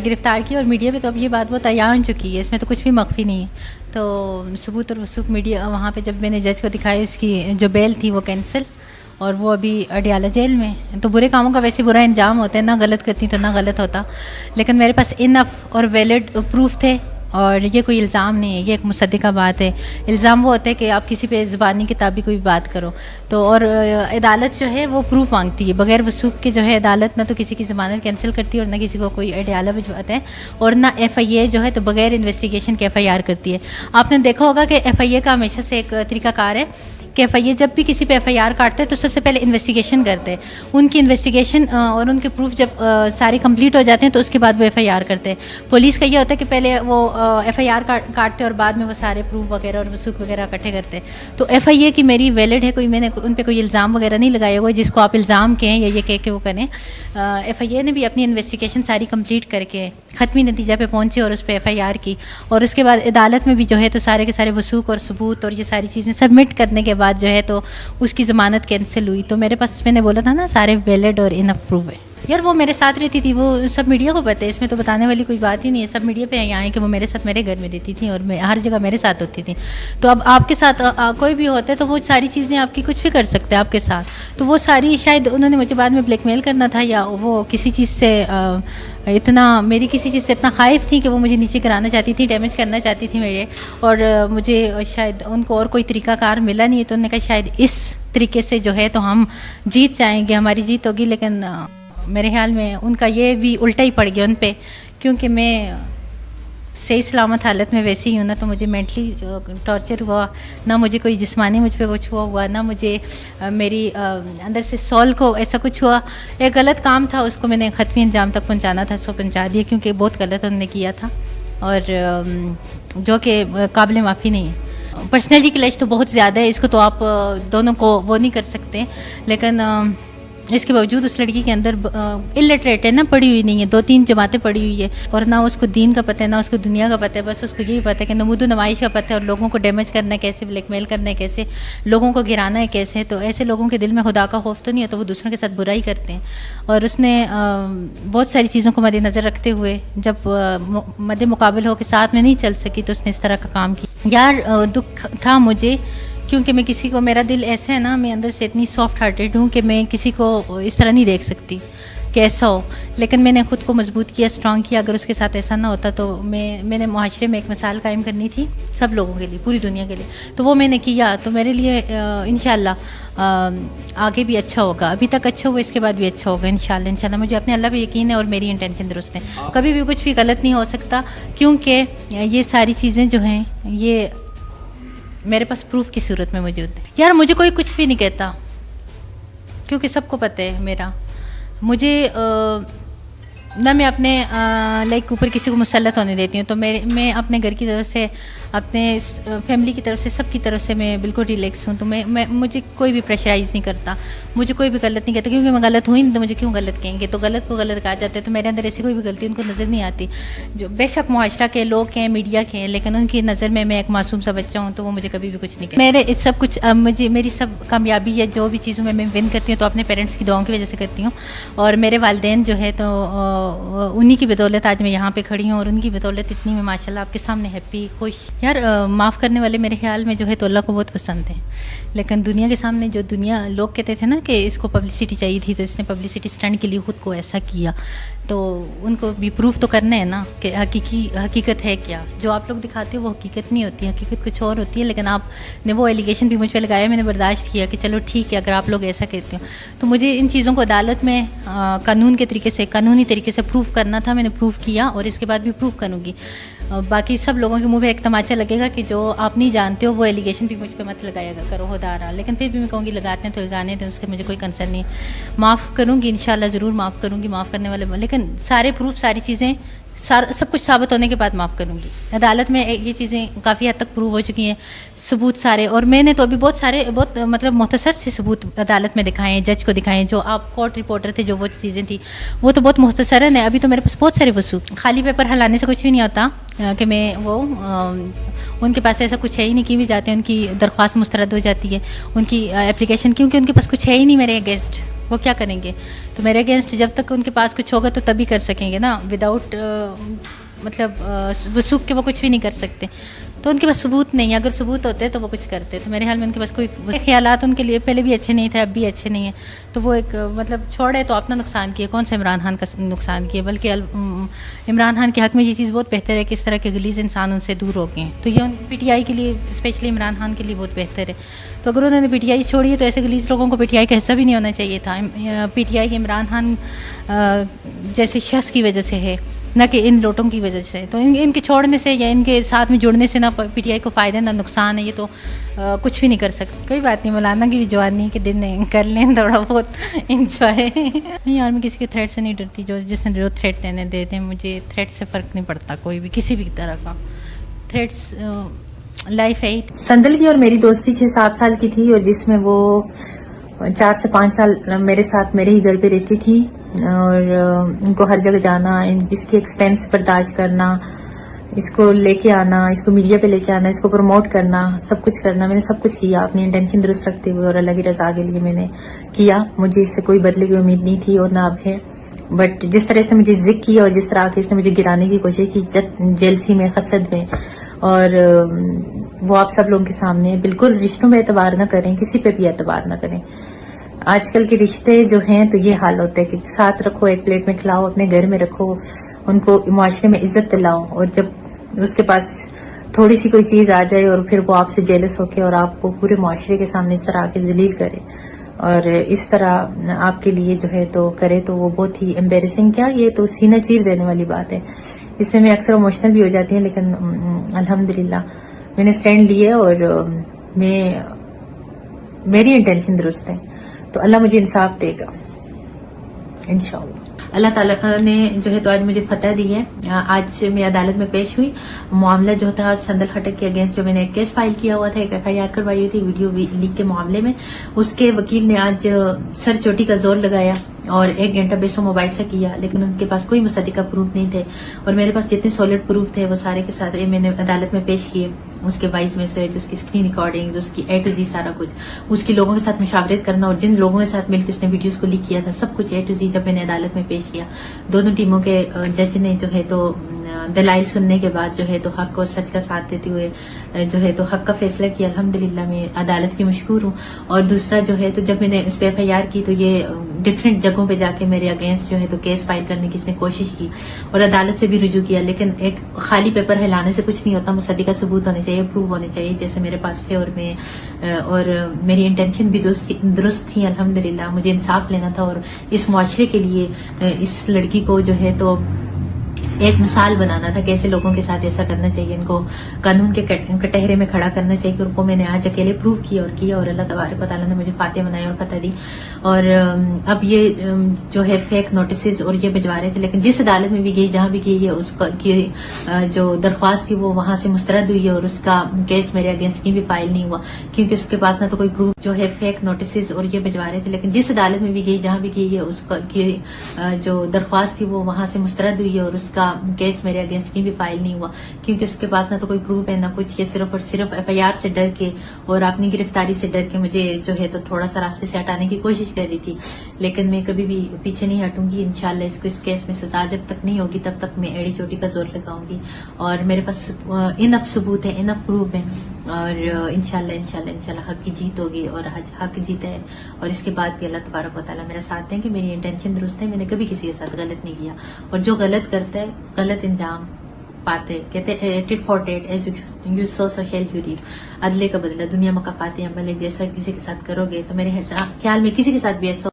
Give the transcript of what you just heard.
گرفتار کیا، اور میڈیا پہ تو اب یہ بات بہت عیاں ہو چکی ہے، اس میں تو کچھ بھی مخفی نہیں ہے. تو ثبوت اور وثوق میڈیا وہاں پہ جب میں نے جج کو دکھائی، اس کی جو بیل تھی وہ کینسل، اور وہ ابھی اڈیالہ جیل میں. تو برے کاموں کا ویسے برا انجام ہوتا ہے، نہ غلط کرتی تو نہ غلط ہوتا، لیکن میرے پاس انف اور ویلڈ پروف تھے. اور یہ کوئی الزام نہیں ہے، یہ ایک مصدقہ بات ہے. الزام وہ ہوتا ہے کہ آپ کسی پہ زبانی کتابی کوئی بات کرو تو، اور عدالت جو ہے وہ پروف مانگتی ہے. بغیر وثوق کے جو ہے عدالت نہ تو کسی کی ضمانت کینسل کرتی ہے، اور نہ کسی کو کوئی اڈیالہ بھجواتا ہے، اور نہ ایف آئی اے جو ہے تو بغیر انویسٹیگیشن کے ایف آئی آر کرتی ہے. آپ نے دیکھا ہوگا کہ ایف آئی اے کا ہمیشہ سے ایک طریقہ کار ہے کہ ایف آئی اے جب بھی کسی پہ ایف آئی آر کاٹتے ہیں تو سب سے پہلے انویسٹیگیشن کرتے ہیں. ان کی انویسٹیگیشن اور ان کے پروف جب سارے کمپلیٹ ہو جاتے ہیں تو اس کے بعد وہ ایف آئی آر کرتے ہیں. پولیس کا یہ ہوتا ہے کہ پہلے وہ ایف آئی آر کاٹتے اور بعد میں وہ سارے پروف وغیرہ اور وثوق وغیرہ اکٹھے کرتے ہیں. تو ایف آئی اے کی میری ویلڈ ہے، کوئی میں نے ان پہ کوئی الزام وغیرہ نہیں لگایا ہوا جس کو آپ الزام کہیں یا یہ کہہ کے وہ کریں. ایف آئی اے نے بھی اپنی انویسٹیگیشن ساری کمپلیٹ کر کے حتمی نتیجہ پہ پہنچے اور اس پہ ایف آئی آر کی، اور اس کے بعد عدالت میں بھی جو ہے تو سارے کے سارے وثوق اور ثبوت اور یہ ساری چیزیں سبمٹ کرنے کے بعد جو ہے تو اس کی ضمانت کینسل ہوئی. تو میرے پاس میں نے بولا تھا نا سارے ویلڈ اور انف پروف ہے. یار وہ میرے ساتھ رہتی تھی، وہ سب میڈیا کو پتہ ہے، اس میں تو بتانے والی کوئی بات ہی نہیں ہے. سب میڈیا پہ یہاں ہے کہ وہ میرے ساتھ میرے گھر میں دیتی تھیں اور میں ہر جگہ میرے ساتھ ہوتی تھیں. تو اب آپ کے ساتھ کوئی بھی ہوتا ہے تو وہ ساری چیزیں آپ کی کچھ بھی کر سکتے ہیں آپ کے ساتھ. تو وہ ساری شاید انہوں نے مجھے بعد میں بلیک میل کرنا تھا، یا وہ کسی چیز سے اتنا میری کسی چیز سے اتنا خائف تھی کہ وہ مجھے نیچے کرانا چاہتی تھی، ڈیمیج کرنا چاہتی تھی میرے. اور مجھے شاید ان کو اور کوئی طریقہ کار ملا نہیں، تو انہوں نے کہا شاید اس طریقے سے جو ہے تو ہم جیت جائیں گے، ہماری جیت ہوگی. لیکن میرے خیال میں ان کا یہ بھی الٹا ہی پڑ گیا ان پہ، کیونکہ میں صحیح سلامت حالت میں ویسی ہی ہوں نا. تو مجھے مینٹلی ٹارچر ہوا، نہ مجھے کوئی جسمانی مجھ پہ کچھ ہوا، نہ مجھے میری اندر سے سول کو ایسا کچھ ہوا. ایک غلط کام تھا، اس کو میں نے حتمی انجام تک پہنچانا تھا، سو پہنچا دیا، کیونکہ بہت غلط انہوں نے کیا تھا اور جو کہ قابل معافی نہیں ہے. پرسنلی کلیش تو بہت زیادہ ہے، اس کو تو آپ دونوں کو وہ نہیں کر سکتے. لیکن اس کے باوجود اس لڑکی کے اندر الٹریٹ ہے نا، پڑھی ہوئی نہیں ہے، 2-3 جماعتیں پڑھی ہوئی ہے، اور نہ اس کو دین کا پتہ ہے نہ اس کو دنیا کا پتہ ہے. بس اس کو یہی پتہ ہے کہ نمود و نمائش کا پتہ ہے، اور لوگوں کو ڈیمیج کرنا ہے کیسے، بلیک میل کرنا ہے کیسے، لوگوں کو گرانا ہے کیسے. تو ایسے لوگوں کے دل میں خدا کا خوف تو نہیں ہے، تو وہ دوسروں کے ساتھ برائی کرتے ہیں. اور اس نے بہت ساری چیزوں کو مد نظر رکھتے ہوئے جب مد مقابل ہو کے ساتھ میں نہیں چل سکی تو اس نے اس طرح کا کام کیا. یار دکھ تھا مجھے، کیونکہ میں کسی کو، میرا دل ایسا ہے نا، میں اندر سے اتنی سافٹ ہارٹیڈ ہوں کہ میں کسی کو اس طرح نہیں دیکھ سکتی کہ ایسا ہو. لیکن میں نے خود کو مضبوط کیا، اسٹرانگ کیا. اگر اس کے ساتھ ایسا نہ ہوتا تو میں نے معاشرے میں ایک مثال قائم کرنی تھی سب لوگوں کے لیے، پوری دنیا کے لیے. تو وہ میں نے کیا، تو میرے لیے انشاءاللہ آگے بھی اچھا ہوگا. ابھی تک اچھا ہوا، اس کے بعد بھی اچھا ہوگا انشاءاللہ. مجھے اپنے اللہ پہ یقین ہے اور میری انٹینشن درست ہے. کبھی بھی کچھ بھی غلط نہیں ہو سکتا، کیونکہ یہ ساری چیزیں جو ہیں یہ میرے پاس پروف کی صورت میں موجود ہے. یار مجھے کوئی کچھ بھی نہیں کہتا، کیونکہ سب کو پتہ ہے میرا. مجھے نہ میں اپنے لائک اوپر کسی کو مسلط ہونے دیتی ہوں. تو میں اپنے گھر کی طرف سے، اپنے فیملی کی طرف سے، سب کی طرف سے میں بالکل ریلیکس ہوں. تو مجھے کوئی بھی پریشرائز نہیں کرتا، مجھے کوئی بھی غلط نہیں کہتا، کیونکہ میں غلط ہوئی نہیں تو مجھے کیوں غلط کہیں گے. تو غلط کو غلط کہا جاتا ہے. تو میرے اندر ایسی کوئی بھی غلطی ان کو نظر نہیں آتی. جو بے شک معاشرہ کے لوگ ہیں، میڈیا کے ہیں، لیکن ان کی نظر میں ایک معصوم سا بچہ ہوں، تو وہ مجھے کبھی بھی کچھ نہیں کہتے. میرے سب کچھ میری سب کامیابی ہے، جو بھی چیزوں میں ون کرتی ہوں تو اپنے پیرنٹس کی دعاؤں کی وجہ سے کرتی ہوں. اور میرے والدین جو ہے تو انہی کی بدولت آج میں یہاں پہ کھڑی ہوں، اور ان کی بدولت اتنی میں ماشاءاللہ آپ کے سامنے ہیپی، خوش. یار معاف کرنے والے میرے خیال میں جو ہے تو اللہ کو بہت پسند ہیں. لیکن دنیا کے سامنے جو دنیا لوگ کہتے تھے نا کہ اس کو پبلسٹی چاہیے تھی، تو اس نے پبلسٹی اسٹنٹ کے لیے خود کو ایسا کیا. تو ان کو بھی پروف تو کرنا ہے نا کہ حقیقت ہے کیا. جو آپ لوگ دکھاتے ہو وہ حقیقت نہیں ہوتی، حقیقت کچھ اور ہوتی ہے. لیکن آپ نے وہ ایلیگیشن بھی مجھ پہ لگایا، میں نے برداشت کیا کہ چلو ٹھیک ہے اگر آپ لوگ ایسا کہتے ہو. تو مجھے ان چیزوں کو عدالت میں قانون کے طریقے سے، قانونی طریقے سے پروف کرنا تھا. میں نے پروف کیا اور اس کے بعد بھی پروف کروں گی. باقی سب لوگوں کے منہ پہ ایک تماچا لگے گا کہ جو آپ نہیں جانتے ہو وہ ایلیگیشن بھی مجھ پہ مت لگایا گا کرو خدا رہا. لیکن پھر بھی میں کہوں گی لگاتے ہیں تو لگانے تھے، اس کے مجھے کوئی کنسرن نہیں. معاف کروں گی انشاءاللہ، ضرور معاف کروں گی. معاف کرنے والے، لیکن سارے پروف، ساری چیزیں، سب کچھ ثابت ہونے کے بعد معاف کروں گی. عدالت میں یہ چیزیں کافی حد تک پروو ہو چکی ہیں، ثبوت سارے. اور میں نے تو ابھی بہت مطلب مختصر سے ثبوت عدالت میں دکھائے ہیں، جج کو دکھائے ہیں. جو آپ کورٹ رپورٹر تھے، جو وہ چیزیں تھیں وہ تو بہت مختصراً ہے. ابھی تو میرے پاس بہت سارے وثوق، خالی پیپر ہلانے سے کچھ بھی نہیں ہوتا کہ میں ان کے پاس ایسا کچھ ہے ہی نہیں. کی بھی جاتے ہیں، ان کی درخواست مسترد ہو جاتی ہے، ان کی اپلیکیشن، کیونکہ ان کے پاس کچھ ہے ہی نہیں میرے اگینسٹ. وہ کیا کریں گے؟ تو میرے اگینسٹ جب تک ان کے پاس کچھ ہوگا تو تبھی کر سکیں گے نا، وداؤٹ مطلب وثوق کے وہ کچھ بھی نہیں کر سکتے. تو ان کے پاس ثبوت نہیں ہے، اگر ثبوت ہوتے تو وہ کچھ کرتے. تو میرے خیال میں ان کے پاس کوئی خیالات ان کے لیے پہلے بھی اچھے نہیں تھے، اب بھی اچھے نہیں ہیں. تو وہ ایک مطلب چھوڑے تو اپنا نقصان کیے، کون سے عمران خان کا نقصان کیے، بلکہ عمران خان کے حق میں یہ چیز بہت بہتر ہے کہ اس طرح کے غلیظ انسان ان سے دور ہو گئے ہیں. تو یہ پی ٹی آئی کے لیے اسپیشلی عمران خان کے لیے بہت بہتر ہے. تو اگر انہوں نے پی ٹی آئی چھوڑی ہے تو ایسے غلیظ لوگوں کو پی ٹی آئی کا حصہ بھی نہیں ہونا چاہیے تھا. P T I Imran Khan جیسے شخص کی وجہ سے ہے، نہ کہ ان لوٹوں کی وجہ سے. تو ان کے چھوڑنے سے یا ان کے ساتھ میں جڑنے سے نہ پی ٹی آئی کو فائدہ نہ نقصان ہے. یہ تو کچھ بھی نہیں کر سکتے. کوئی بات نہیں، مولانا کی بھی جوانی کے دن کر لیں تھوڑا بہت انجوائے. نہیں یار، میں کسی کے تھریٹ سے نہیں ڈرتی. جس نے جو تھریٹ دینے دے دیں، مجھے تھریٹ سے فرق نہیں پڑتا کوئی بھی، کسی بھی طرح کا. تھریٹس لائف ہے. سندل کی اور میری دوستی 6-7 سال کی تھی، اور جس میں وہ 4 سے 5 سال میرے ساتھ میرے ہی گھر پہ رہتی تھی، اور ان کو ہر جگہ جانا، اس کی ایکسپینس برداشت کرنا، اس کو لے کے آنا، اس کو میڈیا پہ لے کے آنا، اس کو پروموٹ کرنا، سب کچھ کرنا. میں نے سب کچھ کیا اپنی انٹینشن درست رکھتے ہوئے اور اللہ کی رضا کے لیے میں نے کیا. مجھے اس سے کوئی بدلے کی امید نہیں تھی اور نہ اب ہے. بٹ جس طرح اس نے مجھے ذکر کیا اور جس طرح کہ اس نے مجھے گرانے کی کوشش کی جیلسی میں، حسد میں، اور وہ آپ سب لوگوں کے سامنے، بالکل رشتوں میں اعتبار نہ کریں، کسی پہ بھی اعتبار نہ کریں. آج کل کے رشتے جو ہیں تو یہ حال ہوتا ہے کہ ساتھ رکھو، ایک پلیٹ میں کھلاؤ، اپنے گھر میں رکھو، ان کو معاشرے میں عزت دلاؤ، اور جب اس کے پاس تھوڑی سی کوئی چیز آ جائے اور پھر وہ آپ سے جیلس ہو کے اور آپ کو پورے معاشرے کے سامنے اس طرح آ کے ذلیل کرے اور اس طرح آپ کے لیے جو ہے تو کرے، تو وہ بہت ہی امبیرسنگ، کیا یہ تو سینہ چیر دینے والی بات ہے. اس میں اکثر ایموشنل بھی ہو جاتی ہیں، لیکن الحمدللہ میں نے اسٹینڈ لیا اور میری انٹینشن درست ہے، تو اللہ مجھے انصاف دے گا انشاءاللہ. اللہ تعالیٰ نے جو ہے تو آج مجھے فتح دی ہے. آج میں عدالت میں پیش ہوئی. معاملہ جو تھا سندل خٹک کے اگینسٹ جو میں نے ایک کیس فائل کیا ہوا تھا، ایک ایف آئی آر کروائی ہوئی تھی ویڈیو لیک کے معاملے میں، اس کے وکیل نے آج سر چوٹی کا زور لگایا اور 1 گھنٹہ بحث و مباحثہ کیا، لیکن ان کے پاس کوئی مصدقہ پروف نہیں تھے. اور میرے پاس جتنے سالڈ پروف تھے وہ سارے کے ساتھ میں نے عدالت میں پیش کیے. اس کے وائس میں سے جس کی اسکرین ریکارڈنگ، اس کی اے ٹو زی سارا کچھ، اس کی لوگوں کے ساتھ مشاورت کرنا اور جن لوگوں کے ساتھ مل کے اس نے ویڈیوز کو لیک کیا تھا، سب کچھ اے ٹو زی جب میں نے عدالت میں پیش کیا. دونوں ٹیموں کے جج نے جو ہے تو دلائل سننے کے بعد جو ہے تو حق اور سچ کا ساتھ دیتے ہوئے جو ہے تو حق کا فیصلہ کیا. الحمدللہ میں عدالت کی مشکور ہوں. اور دوسرا جو ہے تو جب میں نے اس پہ ایف آئی آر کی تو یہ ڈفرینٹ جگہوں پہ جا کے میرے اگینسٹ جو ہے تو کیس فائل کرنے کی اس نے کوشش کی اور عدالت سے بھی رجوع کیا، لیکن ایک خالی پیپر ہلانے سے کچھ نہیں ہوتا. مصدقہ ثبوت ہونے چاہیے، پروف ہونے چاہیے، جیسے میرے پاس تھے. اور میری انٹینشن بھی درست تھی. الحمدللہ مجھے انصاف لینا تھا اور اس معاشرے کے لیے اس لڑکی کو جو ہے تو ایک مثال بنانا تھا کہ ایسے لوگوں کے ساتھ ایسا کرنا چاہیے، ان کو قانون کے کٹہرے میں کھڑا کرنا چاہیے. اور وہ میں نے آج اکیلے پروف کیا اور اللہ تبارک و تعالیٰ نے مجھے فاتح بنایا اور فتح دی. اور اب یہ جو ہے فیک نوٹسز اور یہ بھجوا رہے تھے، لیکن جس عدالت میں بھی گئی، جہاں بھی گئی ہے، اس کی جو درخواست تھی وہ وہاں سے مسترد ہوئی ہے اور اس کا کیس میرے اگینسٹ بھی فائل نہیں ہوا، کیونکہ اس کے پاس نہ تو کوئی پروف جو ہے فیک نوٹسز اور یہ بھجوا رہے تھے. لیکن جس عدالت میں بھی گئی، جہاں بھی گئی ہے، اس کی جو درخواست تھی وہ وہاں سے مسترد ہوئی ہے اور اس کا کیس میرے اگینسٹ بھی فائل نہیں ہوا، کیونکہ اس کے پاس نہ تو کوئی پروف ہے نہ کچھ. یہ صرف اور صرف ایف آئی آر سے ڈر کے اور اپنی گرفتاری سے ڈر کے مجھے جو ہے تو تھوڑا سا راستے سے ہٹانے کی کوشش کر رہی تھی. لیکن میں کبھی بھی پیچھے نہیں ہٹوں گی. انشاءاللہ اس کو اس کیس میں سزا جب تک نہیں ہوگی تب تک میں ایڑی چوٹی کا زور لگاؤں گی. اور میرے پاس انف ثبوت ہے، انف پروف ہے، اور انشاءاللہ حق کی جیت ہوگی اور حق جیتا ہے. اور اس کے بعد بھی اللہ تبارک و تعالیٰ میرا ساتھ دیں کہ میری انٹینشن درست ہے. میں نے کبھی کسی کے ساتھ غلط نہیں کیا، اور جو غلط کرتا ہے غلط انجام پاتے. کہتے ہیں tit for tat as you sow shall you reap. عدلے کا بدلہ دنیا میں کفاتے عمل ہے. جیسا کسی کے ساتھ کرو گے تو میرے خیال میں کسی کے ساتھ بھی ایسا